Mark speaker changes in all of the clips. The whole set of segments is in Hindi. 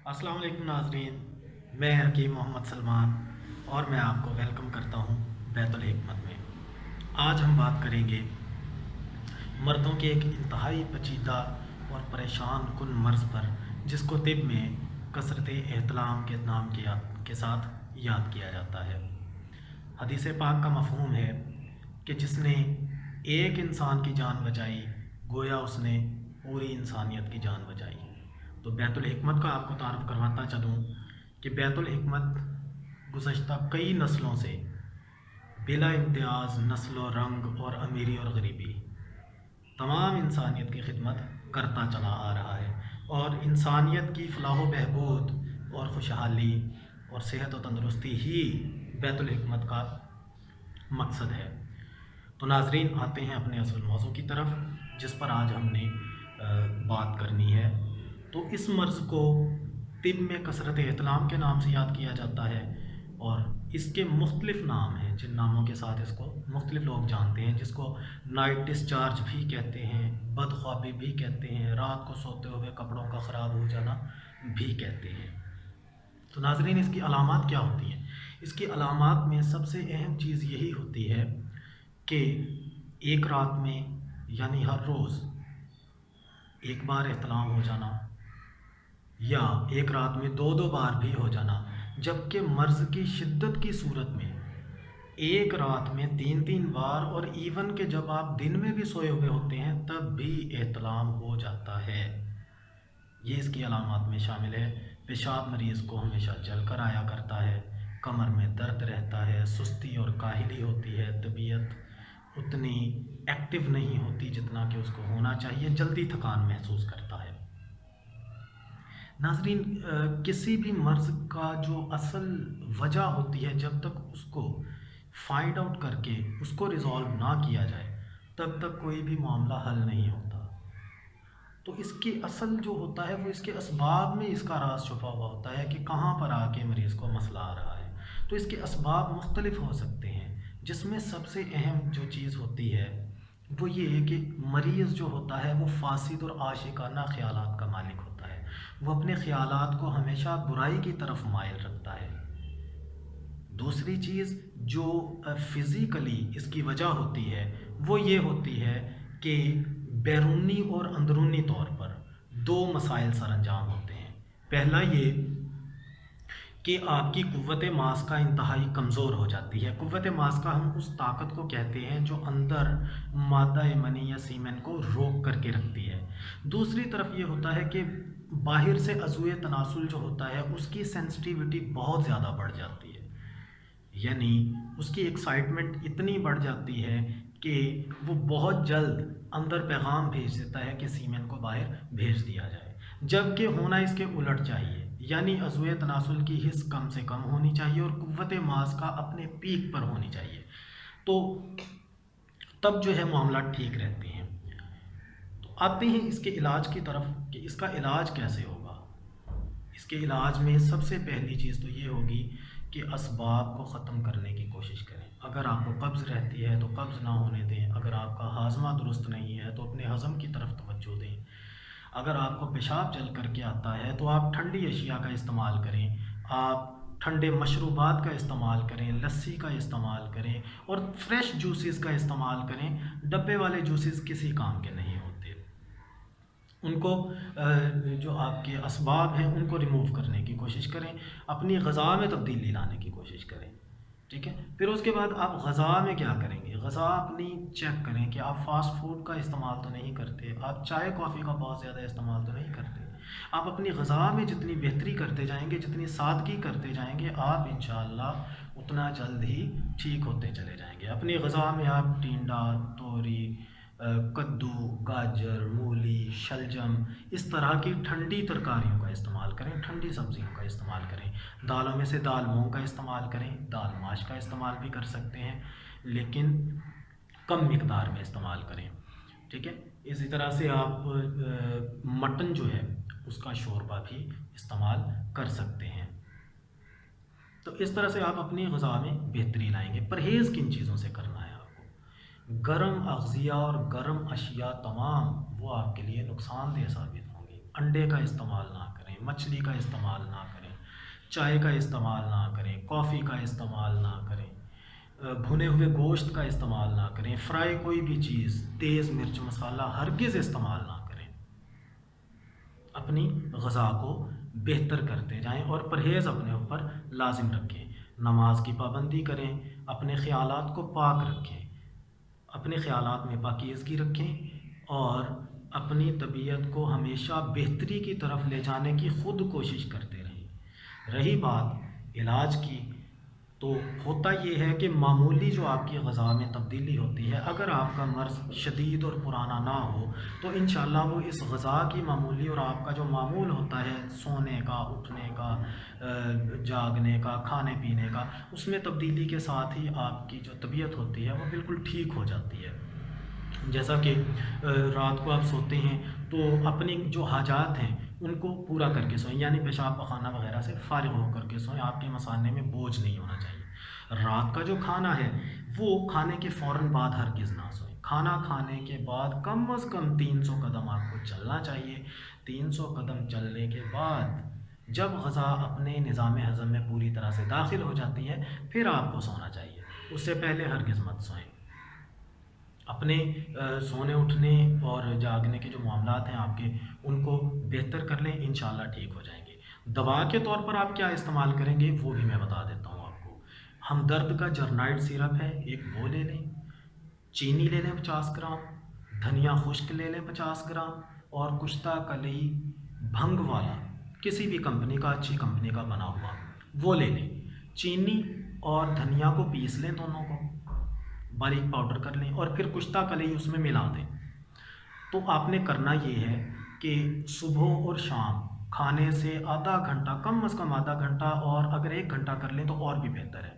Speaker 1: अस्सलाम वालेकुम नाज़रीन, मैं हकीम मोहम्मद सलमान और मैं आपको वेलकम करता हूँ बैतुल हिकमत में। आज हम बात करेंगे मर्दों के एक इंतहाई पेचीदा और परेशान कुन मर्ज़ पर, जिसको तिब में कसरत एहतलाम के नाम के साथ याद किया जाता है। हदीस पाक का मफ़हूम है कि जिसने एक इंसान की जान बचाई, गोया उसने पूरी इंसानियत की जान बचाई। तो बैतुल हिकमत का आपको तारुफ़ करवाता चलूँ कि बैतुल हिकमत गुज़श्ता कई नस्लों से बिला इम्तियाज़ नस्ल व रंग और अमीरी और गरीबी तमाम इंसानियत की खिदमत करता चला आ रहा है, और इंसानियत की फ़लाह व बहबूद और खुशहाली और सेहत व तंदुरुस्ती ही बैतुल हिकमत का मकसद है। तो नाज़रीन, आते हैं अपने असल मौज़ू की तरफ, जिस पर आज हमने बात करनी है। तो इस मर्ज़ को तिब में कसरत एहतलाम के नाम से याद किया जाता है, और इसके मुख्तलिफ़ नाम हैं जिन नामों के साथ इसको मुख्तलिफ़ लोग जानते हैं, जिसको नाइट डिस्चार्ज भी कहते हैं, बदख्वाबी भी कहते हैं, रात को सोते हुए कपड़ों का ख़राब हो जाना भी कहते हैं। तो नाज़रीन, इसकी अलामात क्या होती हैं? इसकी अलामात में सबसे अहम चीज़ यही होती है कि एक रात में यानी हर रोज़ एक बार एहतलाम हो जाना, या एक रात में दो दो बार भी हो जाना, जबकि मर्ज़ की शिद्दत की सूरत में एक रात में तीन तीन बार, और इवन के जब आप दिन में भी सोए हुए होते हैं तब भी एहतलाम हो जाता है। ये इसकी अलामात में शामिल है। पेशाब मरीज़ को हमेशा जल कर आया करता है, कमर में दर्द रहता है, सुस्ती और काहिली होती है, तबीयत उतनी एक्टिव नहीं होती जितना कि उसको होना चाहिए, जल्दी थकान महसूस करता है। नाज़रीन, किसी भी मर्ज़ का जो असल वजह होती है, जब तक उसको फाइंड आउट करके उसको रिज़ॉल्व ना किया जाए तब तक कोई भी मामला हल नहीं होता। तो इसकी असल जो होता है वो इसके असबाब में इसका राज छुपा हुआ होता है कि कहाँ पर आके मरीज़ को मसला आ रहा है। तो इसके असबाब मुख्तलिफ हो सकते हैं, जिसमें सबसे अहम जो चीज़ होती है वो ये है कि मरीज़ जो होता है वो फासिद और आशिकाना ख़यालात का मालिक होता है। वो अपने ख़यालात को हमेशा बुराई की तरफ माइल रखता है। दूसरी चीज़ जो फ़िज़िकली इसकी वजह होती है वो ये होती है कि बैरूनी और अंदरूनी तौर पर दो मसाइल सरअंजाम होते हैं। पहला ये कि आपकी क़ुव्वत मास का इंतहाई कमज़ोर हो जाती है। क़ुव्वत मास का हम उस ताकत को कहते हैं जो अंदर मादा मनी या सीमेन को रोक करके रखती है। दूसरी तरफ ये होता है कि बाहर से अज़ूए तनासुल जो होता है उसकी सेंसिटिविटी बहुत ज़्यादा बढ़ जाती है, यानी उसकी एक्साइटमेंट इतनी बढ़ जाती है कि वो बहुत जल्द अंदर पैगाम भेज देता है कि सीमेन को बाहर भेज दिया जाए, जबकि होना इसके उलट चाहिए। यानी अज़ूए तनासुल की हिस्स कम से कम होनी चाहिए और क़ुव्वत मास का अपने पीक पर होनी चाहिए, तो तब जो है मामला ठीक रहते हैं। तो आते हैं इसके इलाज की तरफ कि इसका इलाज कैसे होगा। इसके इलाज में सबसे पहली चीज़ तो ये होगी कि असबाब को ख़त्म करने की कोशिश करें। अगर आपको कब्ज़ रहती है तो कब्ज़ ना होने दें। अगर आपका हाज़मा दुरुस्त नहीं है तो अपने हज़म की तरफ तवज्जो दें। अगर आपको पेशाब जल करके आता है तो आप ठंडी अशिया का इस्तेमाल करें, आप ठंडे मशरूबात का इस्तेमाल करें, लस्सी का इस्तेमाल करें और फ्रेश जूसेस का इस्तेमाल करें। डब्बे वाले जूसेस किसी काम के नहीं होते। उनको जो आपके असबाब हैं उनको रिमूव करने की कोशिश करें, अपनी ग़ज़ा में तब्दीली लाने की कोशिश करें। ठीक है, फिर उसके बाद आप ग़ज़ा में क्या करेंगे? ग़ज़ा अपनी चेक करें कि आप फ़ास्ट फूड का इस्तेमाल तो नहीं करते, आप चाय कॉफ़ी का बहुत ज़्यादा इस्तेमाल तो नहीं करते। आप अपनी ग़ज़ा में जितनी बेहतरी करते जाएंगे, जितनी सादगी करते जाएंगे, आप इंशाअल्लाह उतना जल्द ही ठीक होते चले जाएंगे। अपनी ग़ज़ा में आप टिंडा, तोरी, कद्दू, गाजर, मूली, शलजम, इस तरह की ठंडी तरकारियों का इस्तेमाल करें, ठंडी सब्ज़ियों का इस्तेमाल करें। दालों में से दाल मूंग का इस्तेमाल करें, दाल माश का इस्तेमाल भी कर सकते हैं, लेकिन कम मिकदार में इस्तेमाल करें। ठीक है, इसी तरह से आप मटन जो है उसका शोरबा भी इस्तेमाल कर सकते हैं। तो इस तरह से आप अपनी ग़ज़ा में बेहतरी लाएंगे। परहेज़ किन चीज़ों से करना है आपको? गर्म अग़ज़िया और गर्म अशिया तमाम वो आपके लिए नुकसानदेह साबित होंगी। अंडे का इस्तेमाल ना करें, मछली का इस्तेमाल ना करें, चाय का इस्तेमाल ना करें, कॉफ़ी का इस्तेमाल ना करें, भुने हुए गोश्त का इस्तेमाल ना करें, फ्राई कोई भी चीज़, तेज़ मिर्च मसाला हरगिज़ इस्तेमाल ना करें। अपनी ग़िज़ा को बेहतर करते जाएं और परहेज़ अपने ऊपर लाजिम रखें। नमाज की पाबंदी करें, अपने ख़यालात को पाक रखें, अपने ख़यालात में पाकीज़गी रखें और अपनी तबीयत को हमेशा बेहतरी की तरफ ले जाने की ख़ुद कोशिश करते रहें। रही बात इलाज की, तो होता ये है कि मामूली जो आपकी ग़िज़ा में तब्दीली होती है, अगर आपका मर्ज़ शदीद और पुराना ना हो तो इंशाअल्लाह वो इस ग़िज़ा की मामूली और आपका जो मामूल होता है सोने का, उठने का, जागने का, खाने पीने का, उसमें तब्दीली के साथ ही आपकी जो तबीयत होती है वो बिल्कुल ठीक हो जाती है। जैसा कि रात को आप सोते हैं तो अपनी जो हाजात हैं उनको पूरा करके सोएं, यानी पेशाब पखाना वगैरह से फ़ारिग होकर के सोएं। आपके मसाने में बोझ नहीं होना चाहिए। रात का जो खाना है वो खाने के फ़ौरन बाद हरगिज़ ना सोएं। खाना खाने के बाद कम अज़ कम 300 कदम आपको चलना चाहिए। 300 कदम चलने के बाद जब ग़िज़ा अपने निज़ाम हज़म में पूरी तरह से दाखिल हो जाती है फिर आपको सोना चाहिए, उससे पहले हरगिज़ मत सोएं। अपने सोने उठने और जागने के जो मामलात हैं आपके, उनको बेहतर कर लें, इंशाअल्लाह ठीक हो जाएंगे। दवा के तौर पर आप क्या इस्तेमाल करेंगे वो भी मैं बता देता हूँ आपको। हमदर्द का जर्नाइड सिरप है, एक वो ले लें। चीनी ले लें 50 ग्राम, धनिया खुश्क ले लें 50 ग्राम और कुश्ता कली भंग वाला किसी भी कंपनी का, अच्छी कंपनी का बना हुआ, वो ले लें। चीनी और धनिया को पीस लें, दोनों को बारीक पाउडर कर लें और फिर कुश्ता कली उसमें मिला दें। तो आपने करना ये है कि सुबह और शाम खाने से आधा घंटा, कम अज़ कम आधा घंटा, और अगर 1 घंटा कर लें तो और भी बेहतर है,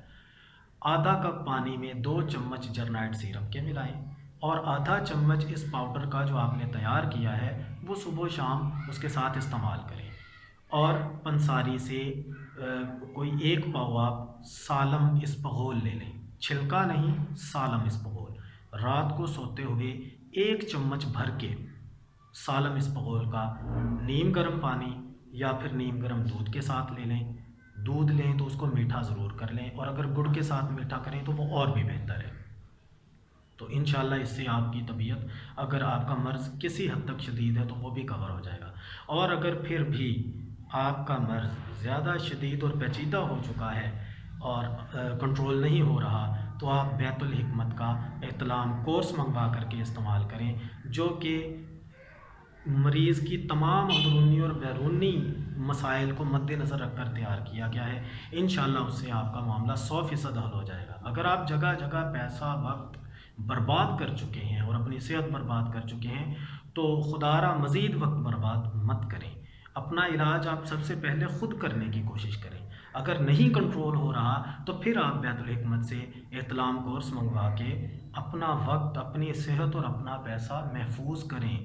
Speaker 1: आधा कप पानी में 2 चम्मच जर्नाइड सिरप के मिलाएं और आधा चम्मच इस पाउडर का जो आपने तैयार किया है वो सुबह शाम उसके साथ इस्तेमाल करें। और पंसारी से कोई 1 पाव आप सालम इसबगोल ले लें, छिलका नहीं, सालम इसबगोल। रात को सोते हुए 1 चम्मच भर के सालम इसबगोल का नीम गर्म पानी या फिर नीम गर्म दूध के साथ ले लें। दूध लें तो उसको मीठा ज़रूर कर लें और अगर गुड़ के साथ मीठा करें तो वो और भी बेहतर है। तो इंशाअल्लाह इससे आपकी तबीयत, अगर आपका मर्ज़ किसी हद तक शदीद है तो वो भी कवर हो जाएगा। और अगर फिर भी आपका मर्ज़ ज़्यादा शदीद और पेचीदा हो चुका है और कंट्रोल नहीं हो रहा, तो आप बैतुल हिकमत का एहतलाम कोर्स मंगवा करके इस्तेमाल करें, जो कि मरीज़ की तमाम अंदरूनी और बैरूनी मसाइल को मद्देनज़र रखकर तैयार किया गया है। इंशाअल्लाह उससे आपका मामला 100% हल हो जाएगा। अगर आप जगह जगह पैसा वक्त बर्बाद कर चुके हैं और अपनी सेहत बर्बाद कर चुके हैं तो खुदारा मज़ीद वक्त बर्बाद मत करें। अपना इलाज आप सबसे पहले ख़ुद करने की कोशिश करें। अगर नहीं कंट्रोल हो रहा तो फिर आप बैतुल हिकमत से एहतलाम कोर्स मंगवा के अपना वक्त, अपनी सेहत और अपना पैसा महफूज करें।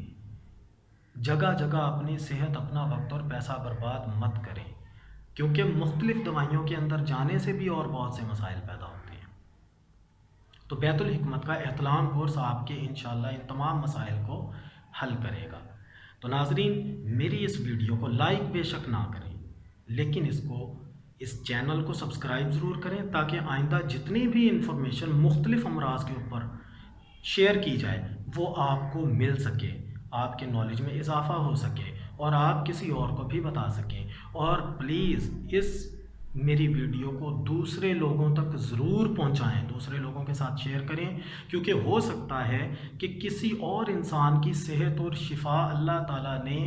Speaker 1: जगह जगह अपनी सेहत, अपना वक्त और पैसा बर्बाद मत करें, क्योंकि मुख्तलिफ़ दवाइयों के अंदर जाने से भी और बहुत से मसाइल पैदा होते हैं। तो बैतुल हिकमत का एहतलाम कोर्स आपके इंशाअल्लाह इन तमाम मसाइल को हल करेगा। तो नाज़रीन, मेरी इस वीडियो को लाइक बेशक ना करें, लेकिन इस चैनल को सब्सक्राइब ज़रूर करें ताकि आइंदा जितनी भी इंफॉर्मेशन मुख्तलिफ़ अमराज़ के ऊपर शेयर की जाए वो आपको मिल सके, आपके नॉलेज में इजाफ़ा हो सके और आप किसी और को भी बता सकें। और प्लीज़ इस मेरी वीडियो को दूसरे लोगों तक ज़रूर पहुंचाएं, दूसरे लोगों के साथ शेयर करें, क्योंकि हो सकता है कि किसी और इंसान की सेहत और शिफा अल्लाह ताला ने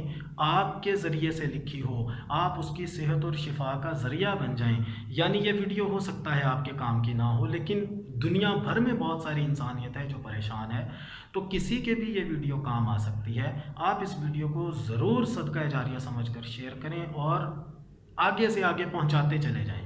Speaker 1: आपके ज़रिए से लिखी हो, आप उसकी सेहत और शिफा का ज़रिया बन जाएं। यानी ये वीडियो हो सकता है आपके काम की ना हो, लेकिन दुनिया भर में बहुत सारी इंसानियत है जो परेशान है, तो किसी के भी ये वीडियो काम आ सकती है। आप इस वीडियो को ज़रूर सदका जारिया समझकर शेयर करें और आगे से आगे पहुंचाते चले जाएं,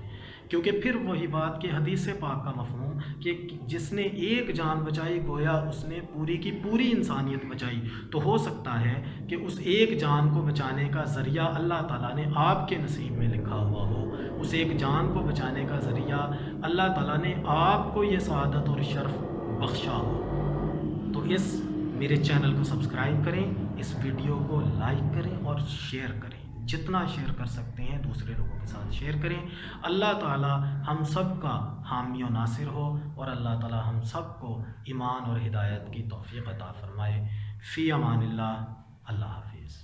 Speaker 1: क्योंकि फिर वही बात कि हदीस पाक का मफ़हूम कि जिसने एक जान बचाई गोया उसने पूरी की पूरी इंसानियत बचाई। तो हो सकता है कि उस एक जान को बचाने का ज़रिया अल्लाह ताला ने आपके नसीब में लिखा हुआ हो, उस एक जान को बचाने का ज़रिया अल्लाह ताला ने आपको ये सआदत और शर्फ बख्शा हो। तो इस मेरे चैनल को सब्सक्राइब करें, इस वीडियो को लाइक करें और शेयर करें। जितना शेयर कर सकते हैं दूसरे लोगों के साथ शेयर करें। अल्लाह ताला हम सब का हामी व नासिर हो, और अल्लाह ताला हम सब को ईमान और हिदायत की तौफीक अता फ़रमाए। फ़ी अमानिल्लाह। अल्लाह हाफ़िज़।